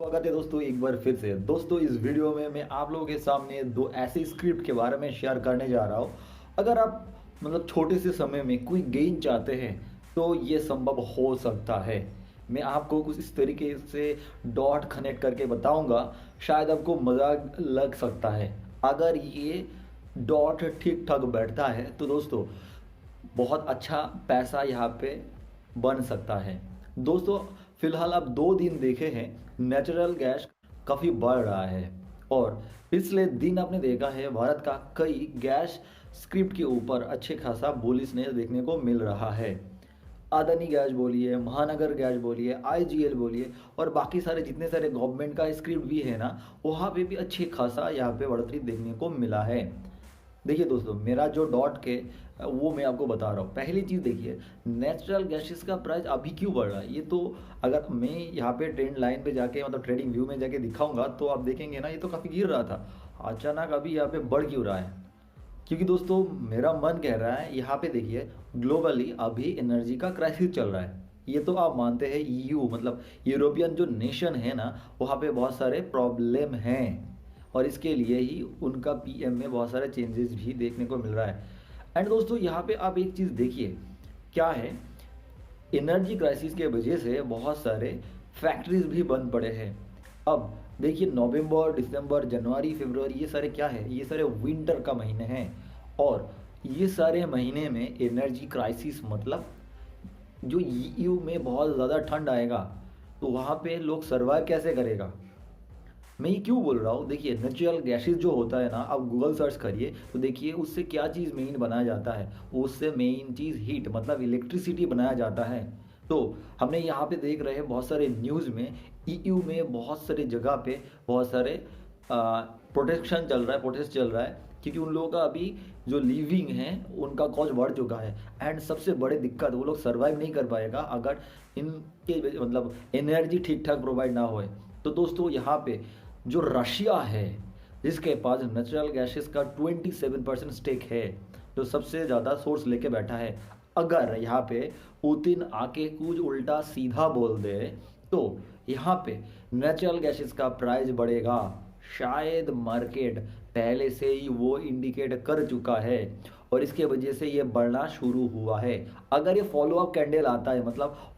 स्वागत है दोस्तों एक बार फिर से। दोस्तों इस वीडियो में मैं आप लोगों के सामने दो ऐसी स्क्रिप्ट के बारे में शेयर करने जा रहा हूँ। अगर आप छोटे से समय में कोई गेन चाहते हैं तो ये संभव हो सकता है। मैं आपको कुछ इस तरीके से डॉट कनेक्ट करके बताऊंगा, शायद आपको मज़ा लग सकता है। अगर ये डॉट ठीक ठाक बैठता है तो दोस्तों बहुत अच्छा पैसा यहाँ पे बन सकता है। दोस्तों फिलहाल आप 2 दिन देखे हैं, नेचुरल गैस काफ़ी बढ़ रहा है और पिछले दिन आपने देखा है भारत का कई गैस स्क्रिप्ट के ऊपर अच्छे खासा बुलिशनेस देखने को मिल रहा है। अदानी गैस बोलिए, महानगर गैस बोलिए, आईजीएल बोलिए और बाकी सारे जितने सारे गवर्नमेंट का स्क्रिप्ट भी है ना, वहाँ पे भी अच्छे खासा यहाँ पे बढ़ोतरी देखने को मिला है। देखिए दोस्तों, मेरा जो डॉट के वो मैं आपको बता रहा हूँ। पहली चीज़ देखिए, नेचुरल गैसेस का प्राइस अभी क्यों बढ़ रहा है। ये तो अगर मैं यहाँ पे ट्रेंड लाइन पे जाके ट्रेडिंग व्यू में जाके दिखाऊंगा तो आप देखेंगे ना, ये तो काफ़ी गिर रहा था, अचानक अभी यहाँ पे बढ़ क्यों रहा है। क्योंकि दोस्तों मेरा मन कह रहा है, यहाँ पे देखिए ग्लोबली अभी एनर्जी का क्राइसिस चल रहा है। ये तो आप मानते हैं, ईयू यूरोपियन जो नेशन है ना, वहाँ पे बहुत सारे प्रॉब्लम हैं और इसके लिए ही उनका पीएम में बहुत सारे चेंजेस भी देखने को मिल रहा है। एंड दोस्तों यहाँ पे आप एक चीज़ देखिए, क्या है, एनर्जी क्राइसिस के वजह से बहुत सारे फैक्ट्रीज भी बंद पड़े हैं। अब देखिए नवंबर, दिसंबर, जनवरी, फरवरी, ये सारे क्या है, ये सारे विंटर का महीने हैं और ये सारे महीने में एनर्जी क्राइसिस मतलब जो ईयू में बहुत ज़्यादा ठंड आएगा तो वहाँ पे लोग सर्वाइव कैसे करेगा। मैं ये क्यों बोल रहा हूँ, देखिए नेचुरल गैसेस जो होता है ना, आप गूगल सर्च करिए तो देखिए उससे क्या चीज़ मेन बनाया जाता है। उससे मेन चीज़ हीट मतलब इलेक्ट्रिसिटी बनाया जाता है। तो हमने यहाँ पे देख रहे हैं बहुत सारे न्यूज़ में, ईयू में बहुत सारे जगह पे बहुत सारे प्रोटेक्शन चल रहा है, प्रोटेस्ट चल रहा है, क्योंकि उन लोगों का अभी जो लिविंग है उनका कॉस्ट बढ़ चुका है। एंड सबसे बड़ी दिक्कत, वो लोग सर्वाइव नहीं कर पाएगा अगर इनके एनर्जी ठीक ठाक प्रोवाइड ना होए। तो दोस्तों यहाँ पे जो रशिया है, जिसके पास नेचुरल गैसेस का 27% स्टेक है, जो सबसे ज़्यादा सोर्स लेके बैठा है, अगर यहाँ पे पुतिन आके कुछ उल्टा सीधा बोल दे तो यहाँ पे नेचुरल गैसेस का प्राइस बढ़ेगा। शायद मार्केट पहले से ही वो इंडिकेट कर चुका है और इसके वजह से ये बढ़ना शुरू हुआ है। अगर ये फॉलो अप कैंडल आता है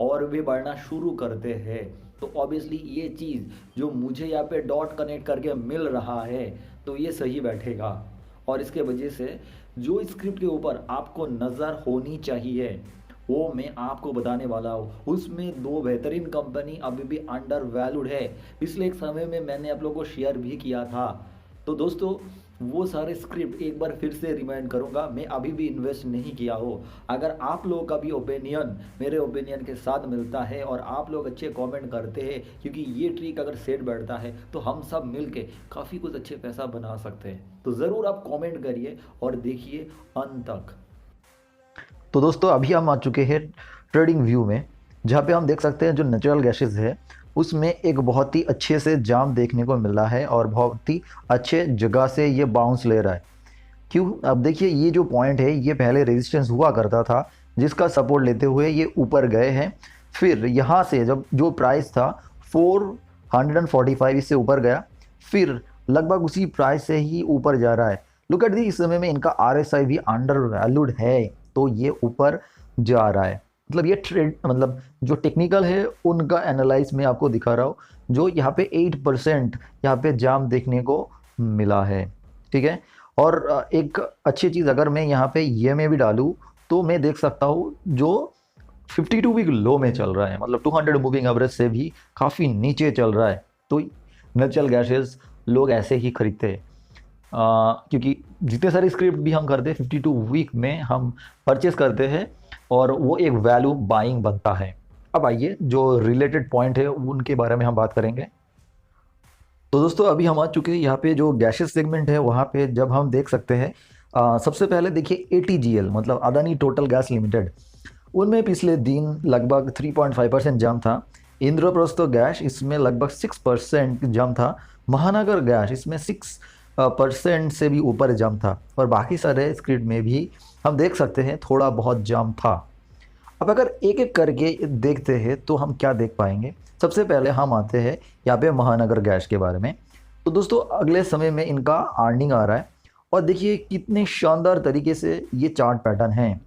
और भी बढ़ना शुरू करते हैं तो ऑब्वियसली ये चीज़ जो मुझे यहाँ पे डॉट कनेक्ट करके मिल रहा है तो ये सही बैठेगा। और इसके वजह से जो स्क्रिप्ट के ऊपर आपको नज़र होनी चाहिए वो मैं आपको बताने वाला हूँ। उसमें दो बेहतरीन कंपनी अभी भी अंडर वैल्यूड है, पिछले एक समय में मैंने आप लोगों को शेयर भी किया था। तो दोस्तों वो सारे स्क्रिप्ट एक बार फिर से रिमाइंड करूंगा, मैं अभी भी इन्वेस्ट नहीं किया हो। अगर आप लोगों का भी ओपिनियन मेरे ओपिनियन के साथ मिलता है और आप लोग अच्छे कमेंट करते हैं, क्योंकि ये ट्रिक अगर सेट बैठता है तो हम सब मिल के काफ़ी कुछ अच्छे पैसा बना सकते हैं। तो ज़रूर आप कमेंट करिए और देखिए अंत तक। तो दोस्तों अभी हम आ चुके हैं ट्रेडिंग व्यू में, जहाँ पे हम देख सकते हैं जो नेचुरल गैसेस है उसमें एक बहुत ही अच्छे से जाम देखने को मिल रहा है और बहुत ही अच्छे जगह से ये बाउंस ले रहा है। क्यों, अब देखिए ये जो पॉइंट है ये पहले रेजिस्टेंस हुआ करता था, जिसका सपोर्ट लेते हुए ये ऊपर गए हैं। फिर यहाँ से जब जो प्राइस था 445 इससे ऊपर गया, फिर लगभग उसी प्राइस से ही ऊपर जा रहा है। लुक एट दी, इस समय में इनका RSI भी अंडर वैल्यूड है तो ये ऊपर जा रहा है। मतलब ये ट्रेड जो टेक्निकल है उनका एनालाइज में आपको दिखा रहा हूँ, जो यहाँ पे 8% यहाँ पे जाम देखने को मिला है। ठीक है, और एक अच्छी चीज़ अगर मैं यहाँ पे ये में भी डालूँ तो मैं देख सकता हूँ जो 52 वीक लो में चल रहा है, मतलब 200 मूविंग एवरेज से भी काफ़ी नीचे चल रहा है। तो नेचुरल गैसेस लोग ऐसे ही खरीदते हैं, क्योंकि जितने सारे स्क्रिप्ट भी हम करते हैं 52 वीक में हम परचेस करते हैं और वो एक वैल्यू बाइंग बनता है। अब आइए जो रिलेटेड पॉइंट है उनके बारे में हम बात करेंगे। तो दोस्तों अभी हम आ चुके हैं यहाँ पे जो गैसेस सेगमेंट है वहाँ पे, जब हम देख सकते हैं सबसे पहले देखिए ATGL मतलब अदानी टोटल गैस लिमिटेड, उनमें पिछले दिन लगभग 3.5% जम था। इंद्रप्रस्थ गैस इसमें लगभग 6% जम था। महानगर गैस इसमें 6% से भी ऊपर जम था और बाकी सारे स्क्रिप्ट में भी हम देख सकते हैं थोड़ा बहुत जम था। अब अगर एक एक करके देखते हैं तो हम क्या देख पाएंगे। सबसे पहले हम आते हैं यहाँ पे महानगर गैस के बारे में। तो दोस्तों अगले समय में इनका अर्निंग आ रहा है और देखिए कितने शानदार तरीके से ये चार्ट पैटर्न है।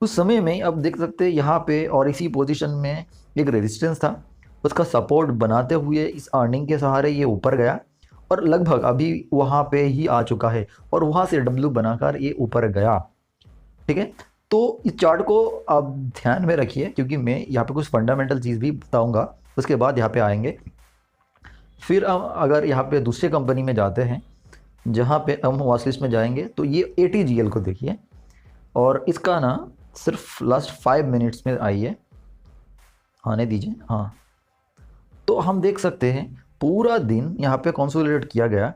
उस समय में अब देख सकते हैं यहाँ पे और इसी पोजीशन में एक रेजिस्टेंस था, उसका सपोर्ट बनाते हुए इस अर्निंग के सहारे ये ऊपर गया और लगभग अभी वहाँ पे ही आ चुका है और वहाँ से डब्ल्यू बनाकर ये ऊपर गया। ठीक है, तो इस चार्ट को आप ध्यान में रखिए क्योंकि मैं यहाँ पे कुछ फंडामेंटल चीज़ भी बताऊँगा, उसके बाद यहाँ पे आएंगे। फिर हम अगर यहाँ पे दूसरे कंपनी में जाते हैं जहाँ पे हम वॉच लिस्ट में जाएंगे तो ये ATGL को देखिए और इसका ना सिर्फ लास्ट 5 मिनट्स में आई है, आने दीजिए। हाँ, तो हम देख सकते हैं पूरा दिन यहाँ पे कंसोलिडेट किया गया।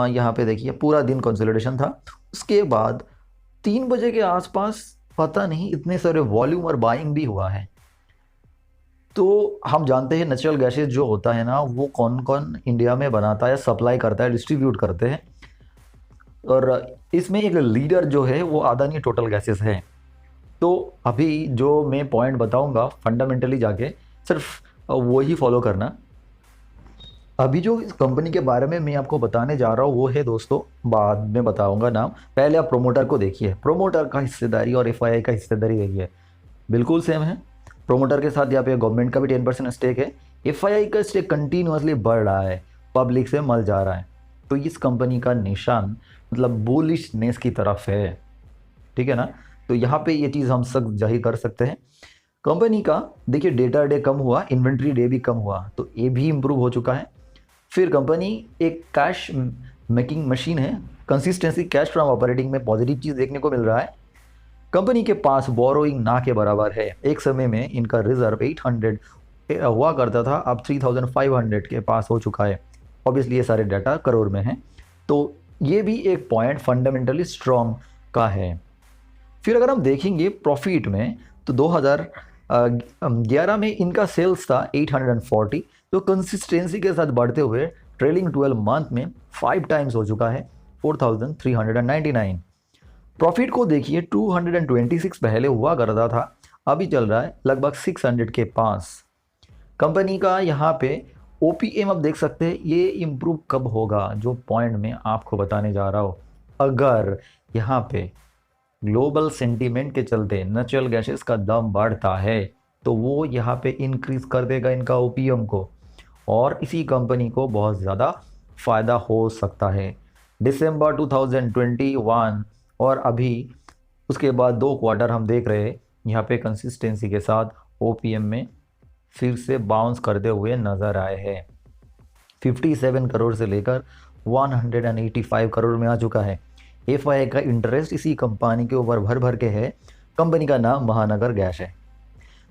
यहाँ पे देखिए पूरा दिन कंसोलिडेशन था। उसके बाद 3 बजे के आसपास पता नहीं इतने सारे वॉल्यूम और बाइंग भी हुआ है। तो हम जानते हैं नेचुरल गैसेस जो होता है ना वो कौन कौन इंडिया में बनाता है, सप्लाई करता है, डिस्ट्रीब्यूट करते हैं, और इसमें एक लीडर जो है वो अदानी टोटल गैसेस है। तो अभी जो मैं पॉइंट बताऊंगा फंडामेंटली जाके सिर्फ वो ही फॉलो करना। अभी जो इस कंपनी के बारे में मैं आपको बताने जा रहा हूँ वो है दोस्तों, बाद में बताऊंगा नाम, पहले आप प्रोमोटर को देखिए। प्रोमोटर का हिस्सेदारी और FII का हिस्सेदारी देखिए, बिल्कुल सेम है। प्रोमोटर के साथ यहाँ पे गवर्नमेंट का भी 10% स्टेक है। FII का स्टेक कंटिन्यूसली बढ़ रहा है, पब्लिक से मल जा रहा है। तो इस कंपनी का निशान मतलब बुलिशनेस की तरफ है, ठीक है ना। तो यहाँ पे ये चीज़ हम सब जाहिर कर सकते हैं। कंपनी का देखिए डेटा डे कम हुआ, इन्वेंट्री डे भी कम हुआ, तो ये भी इम्प्रूव हो चुका है। फिर कंपनी एक कैश मेकिंग मशीन है, कंसिस्टेंसी कैश फ्रॉम ऑपरेटिंग में पॉजिटिव चीज़ देखने को मिल रहा है। कंपनी के पास बोरोइंग ना के बराबर है। एक समय में इनका रिजर्व 800 हुआ करता था, अब 3500 के पास हो चुका है। ऑब्वियसली ये सारे डाटा करोड़ में हैं, तो ये भी एक पॉइंट फंडामेंटली स्ट्रॉन्ग का है। फिर अगर हम देखेंगे प्रॉफिट में तो 2011 में इनका सेल्स था 840, तो कंसिस्टेंसी के साथ बढ़ते हुए ट्रेलिंग 12 मंथ में 5 टाइम्स हो चुका है, 4399। प्रॉफिट को देखिए 226 पहले हुआ करता था, अभी चल रहा है लगभग 600 के पास। कंपनी का यहाँ पे OPM आप देख सकते हैं, ये इम्प्रूव कब होगा, जो पॉइंट में आपको बताने जा रहा हूँ। अगर यहाँ पे ग्लोबल सेंटीमेंट के चलते नेचुरल गैसेस का दाम बढ़ता है तो वो यहाँ पे इंक्रीज कर देगा इनका OPM को, और इसी कंपनी को बहुत ज़्यादा फ़ायदा हो सकता है। दिसंबर 2021 और अभी उसके बाद 2 क्वार्टर हम देख रहे हैं यहाँ पे कंसिस्टेंसी के साथ OPM में फिर से बाउंस करते हुए नज़र आए हैं। 57 करोड़ से लेकर 185 करोड़ में आ चुका है। FII का इंटरेस्ट इसी कंपनी के ऊपर भर भर के है। कंपनी का नाम महानगर गैस है।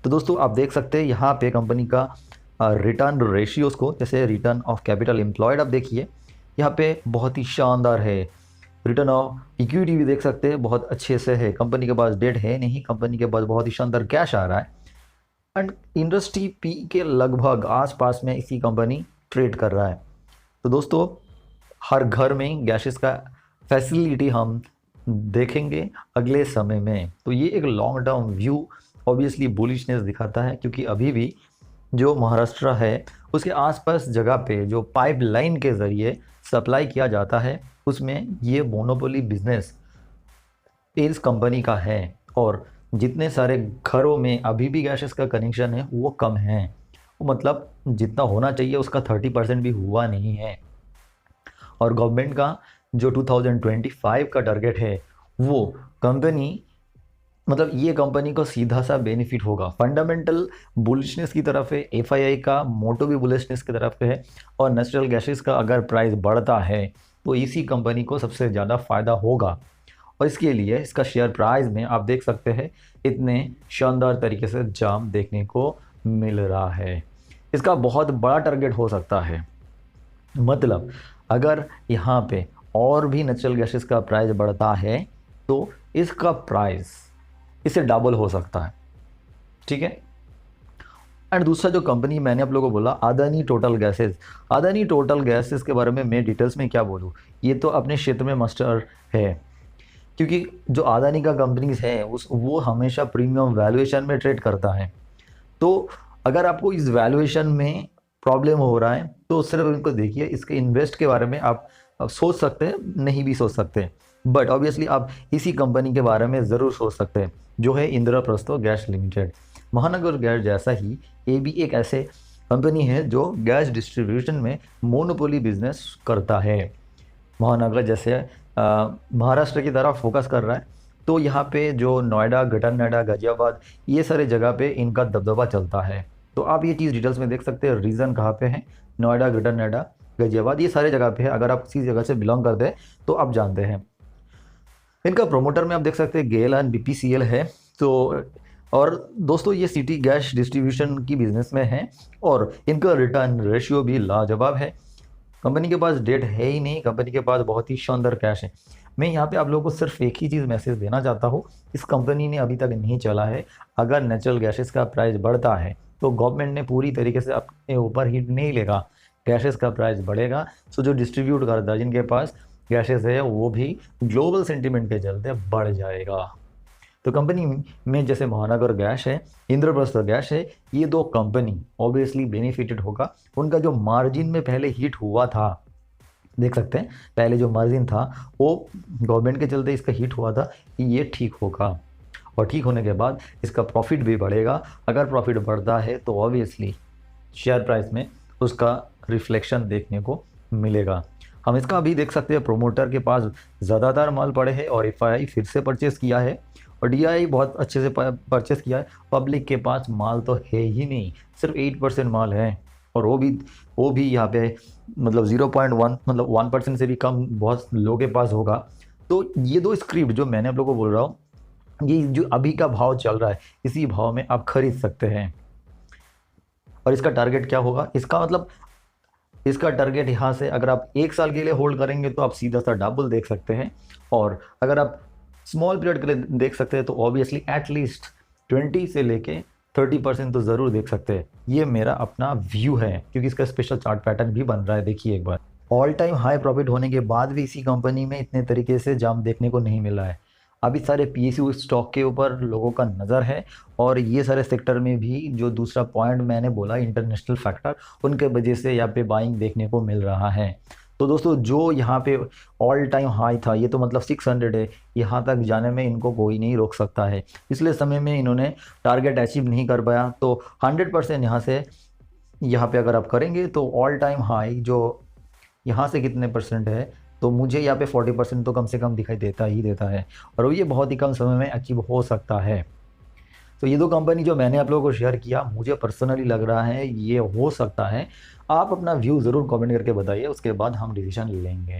तो दोस्तों आप देख सकते हैं यहाँ पे कंपनी का रिटर्न रेशियोज़ को, जैसे रिटर्न ऑफ कैपिटल एम्प्लॉयड आप देखिए यहाँ पे बहुत ही शानदार है। रिटर्न ऑफ इक्विटी भी देख सकते हैं बहुत अच्छे से है। कंपनी के पास डेट है नहीं, कंपनी के पास बहुत ही शानदार कैश आ रहा है, एंड इंडस्ट्री पी के लगभग आसपास में इसी कंपनी ट्रेड कर रहा है। तो दोस्तों हर घर में गैसेस का फैसिलिटी हम देखेंगे अगले समय में। तो ये एक long term view obviously bullishness दिखाता है, क्योंकि अभी भी जो महाराष्ट्र है उसके आसपास जगह पे जो पाइपलाइन के ज़रिए सप्लाई किया जाता है उसमें ये मोनोपोली बिजनेस इस कंपनी का है, और जितने सारे घरों में अभी भी गैसेस का कनेक्शन है वो कम है, वो मतलब जितना होना चाहिए उसका 30% भी हुआ नहीं है। और गवर्नमेंट का जो 2025 का टारगेट है वो कंपनी मतलब ये कंपनी को सीधा सा बेनिफिट होगा। फंडामेंटल बुलिशनेस की तरफ है, FII का मोटो भी बुलिशनेस की तरफ है, और नेचुरल गैसेस का अगर प्राइस बढ़ता है तो इसी कंपनी को सबसे ज़्यादा फ़ायदा होगा। और इसके लिए इसका शेयर प्राइस में आप देख सकते हैं इतने शानदार तरीके से जाम देखने को मिल रहा है। इसका बहुत बड़ा टारगेट हो सकता है, मतलब अगर यहाँ पे और भी नेचुरल गैसेस का प्राइस बढ़ता है तो इसका प्राइस इससे डबल हो सकता है, ठीक है। एंड दूसरा जो कंपनी मैंने आप लोगों को बोला Adani total gases, Adani total gases के बारे में मैं डिटेल्स में क्या बोलूँ, ये तो अपने क्षेत्र में मास्टर है, क्योंकि जो अदानी का कंपनीज है वो हमेशा प्रीमियम वैल्यूएशन में ट्रेड करता है। तो अगर आपको इस वैल्यूएशन में प्रॉब्लम हो रहा है तो सिर्फ इनको देखिए, इसके इन्वेस्ट के बारे में आप सोच सकते हैं, नहीं भी सोच सकते, बट ऑब्वियसली आप इसी कंपनी के बारे में ज़रूर सोच सकते हैं, जो है इंद्रप्रस्थ गैस लिमिटेड। महानगर गैस जैसा ही ये भी एक ऐसे कंपनी है जो गैस डिस्ट्रीब्यूशन में मोनोपोली बिजनेस करता है। महानगर जैसे महाराष्ट्र की तरफ फोकस कर रहा है, तो यहाँ पे जो नोएडा, ग्रेटर नोएडा, गाजियाबाद, ये सारे जगह पे इनका दबदबा चलता है। तो आप ये चीज़ डिटेल्स में देख सकते हैं, रीज़न कहाँ पे है, नोएडा, ग्रेटर नोएडा, गाजियाबाद, ये सारे जगह पे है। अगर आप किसी जगह से बिलोंग करते हैं तो आप जानते हैं। इनका प्रोमोटर में आप देख सकते हैं गेल एंड बीपीसीएल है। तो और दोस्तों ये सिटी गैस डिस्ट्रीब्यूशन की बिजनेस में है और इनका रिटर्न रेशियो भी लाजवाब है। कंपनी के पास डेट है ही नहीं, कंपनी के पास बहुत ही शानदार कैश है। मैं यहाँ पे आप लोगों को सिर्फ एक ही चीज़ मैसेज देना चाहता हूँ, इस कंपनी ने अभी तक नहीं चला है। अगर नेचुरल गैसेस का प्राइस बढ़ता है तो गवर्नमेंट ने पूरी तरीके से अपने ऊपर हिट नहीं लेगा, गैसेस का प्राइस बढ़ेगा। सो जो डिस्ट्रीब्यूट करता है, जिनके पास गैसेस है, वो भी ग्लोबल सेंटिमेंट के चलते बढ़ जाएगा। तो कंपनी में जैसे महानगर गैस है, इंद्रप्रस्थ गैस है, ये दो कंपनी ऑब्वियसली बेनिफिटेड होगा। उनका जो मार्जिन में पहले हिट हुआ था, देख सकते हैं पहले जो मार्जिन था वो गवर्नमेंट के चलते इसका हिट हुआ था, ये ठीक होगा और ठीक होने के बाद इसका प्रॉफिट भी बढ़ेगा। अगर प्रॉफिट बढ़ता है तो ऑब्वियसली शेयर प्राइस में उसका रिफ्लेक्शन देखने को मिलेगा। हम इसका अभी देख सकते हैं, प्रोमोटर के पास ज़्यादातर माल पड़े हैं और एफआईआई फिर से परचेस किया है और डीआई बहुत अच्छे से परचेस किया है। पब्लिक के पास माल तो है ही नहीं, सिर्फ 8% माल है और वो भी यहाँ पे मतलब 0.1 मतलब 1% से भी कम बहुत लोगों के पास होगा। तो ये दो स्क्रिप्ट जो मैंने आप लोगों को बोल रहा हूँ, ये जो अभी का भाव चल रहा है, इसी भाव में आप खरीद सकते हैं। और इसका टारगेट क्या होगा, इसका टारगेट यहाँ से अगर आप 1 साल के लिए होल्ड करेंगे तो आप सीधा सा डबल देख सकते हैं, और अगर आप स्मॉल पीरियड के लिए देख सकते हैं तो ऑब्वियसली एटलीस्ट 20 से लेके 30% तो ज़रूर देख सकते हैं। ये मेरा अपना व्यू है, क्योंकि इसका स्पेशल चार्ट पैटर्न भी बन रहा है। देखिए एक बार, ऑल टाइम हाई प्रॉफिट होने के बाद भी इसी कंपनी में इतने तरीके से जंप देखने को नहीं मिला है। अभी सारे पीएसयू स्टॉक के ऊपर लोगों का नज़र है, और ये सारे सेक्टर में भी जो दूसरा पॉइंट मैंने बोला इंटरनेशनल फैक्टर, उनके वजह से यहाँ पे बाइंग देखने को मिल रहा है। तो दोस्तों जो यहाँ पे ऑल टाइम हाई था, ये तो मतलब 600 है, यहाँ तक जाने में इनको कोई नहीं रोक सकता है। पिछले समय में इन्होंने टारगेट अचीव नहीं कर पाया, तो 100% यहाँ से यहाँ पे अगर आप करेंगे तो ऑल टाइम हाई जो यहाँ से कितने परसेंट है, तो मुझे यहाँ पे 40% तो कम से कम दिखाई देता है, और ये बहुत ही कम समय में अचीव हो सकता है। तो ये दो कंपनी जो मैंने आप लोगों को शेयर किया, मुझे पर्सनली लग रहा है ये हो सकता है। आप अपना व्यू ज़रूर कमेंट करके बताइए, उसके बाद हम डिसीजन लेंगे।